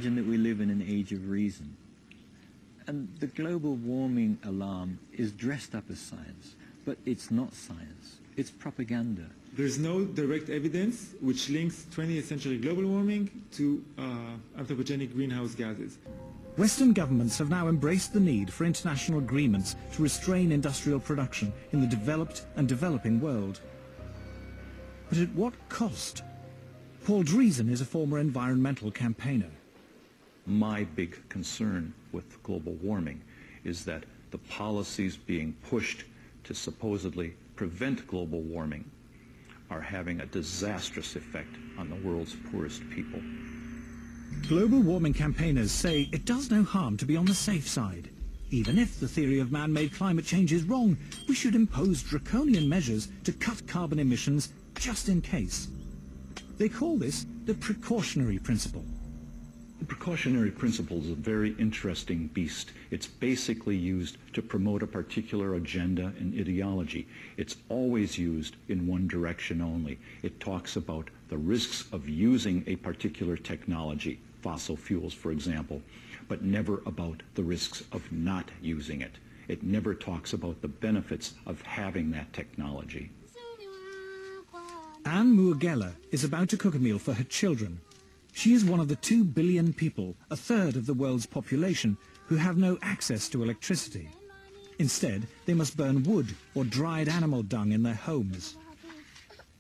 imagine that we live in an age of reason. And the global warming alarm is dressed up as science, but it's not science. It's propaganda. There's no direct evidence which links 20th century global warming to anthropogenic greenhouse gases. Western governments have now embraced the need for international agreements to restrain industrial production in the developed and developing world. But at what cost? Paul Driessen is a former environmental campaigner. My big concern with global warming is that the policies being pushed to supposedly prevent global warming are having a disastrous effect on the world's poorest people. Global warming campaigners say it does no harm to be on the safe side. Even if the theory of man-made climate change is wrong, we should impose draconian measures to cut carbon emissions just in case. They call this the Precautionary Principle. The Precautionary Principle is a very interesting beast. It's basically used to promote a particular agenda and ideology. It's always used in one direction only. It talks about the risks of using a particular technology, fossil fuels, for example, but never about the risks of not using it. It never talks about the benefits of having that technology. Anne Muagela is about to cook a meal for her children. She is one of the 2 billion people, a third of the world's population, who have no access to electricity. Instead, they must burn wood or dried animal dung in their homes.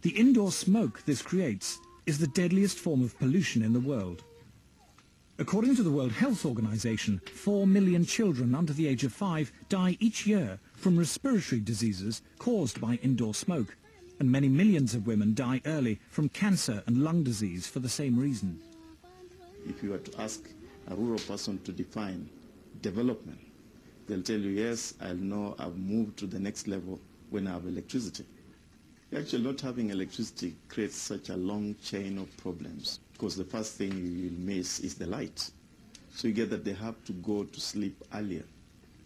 The indoor smoke this creates is the deadliest form of pollution in the world. According to the World Health Organization, 4 million children under the age of 5 die each year from respiratory diseases caused by indoor smoke, and many millions of women die early from cancer and lung disease for the same reason. If you were to ask a rural person to define development, they'll tell you, yes, I know I've moved to the next level when I have electricity. Actually, not having electricity creates such a long chain of problems, because the first thing you will miss is the light. So you get that they have to go to sleep earlier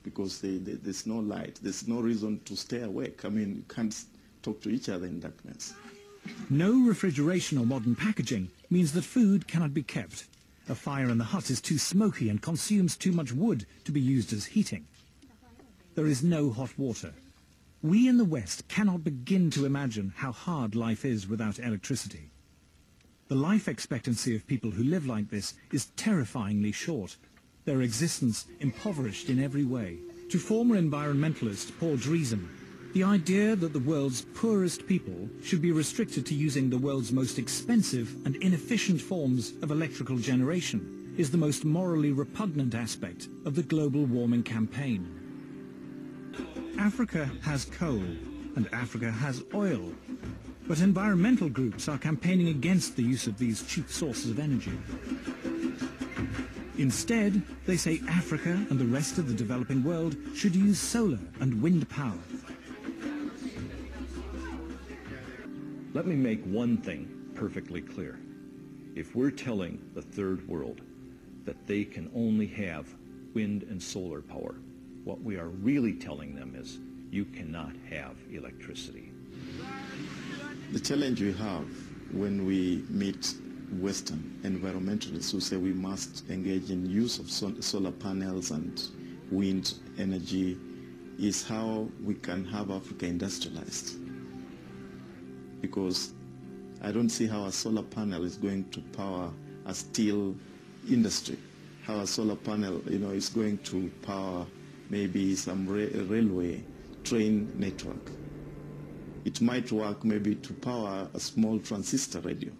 because there's no light. There's no reason to stay awake. I mean, you can't talk to each other in darkness. No refrigeration or modern packaging means that food cannot be kept. A fire in the hut is too smoky and consumes too much wood to be used as heating. There is no hot water. We in the West cannot begin to imagine how hard life is without electricity. The life expectancy of people who live like this is terrifyingly short, their existence impoverished in every way. To former environmentalist Paul Driessen, the idea that the world's poorest people should be restricted to using the world's most expensive and inefficient forms of electrical generation is the most morally repugnant aspect of the global warming campaign. Africa has coal and Africa has oil, but environmental groups are campaigning against the use of these cheap sources of energy. Instead, they say Africa and the rest of the developing world should use solar and wind power. Let me make one thing perfectly clear. If we're telling the third world that they can only have wind and solar power, what we are really telling them is you cannot have electricity. The challenge we have when we meet Western environmentalists who say we must engage in use of solar panels and wind energy is how we can have Africa industrialized. Because I don't see how a solar panel is going to power a steel industry, how a solar panel, is going to power maybe some railway train network. It might work maybe to power a small transistor radio.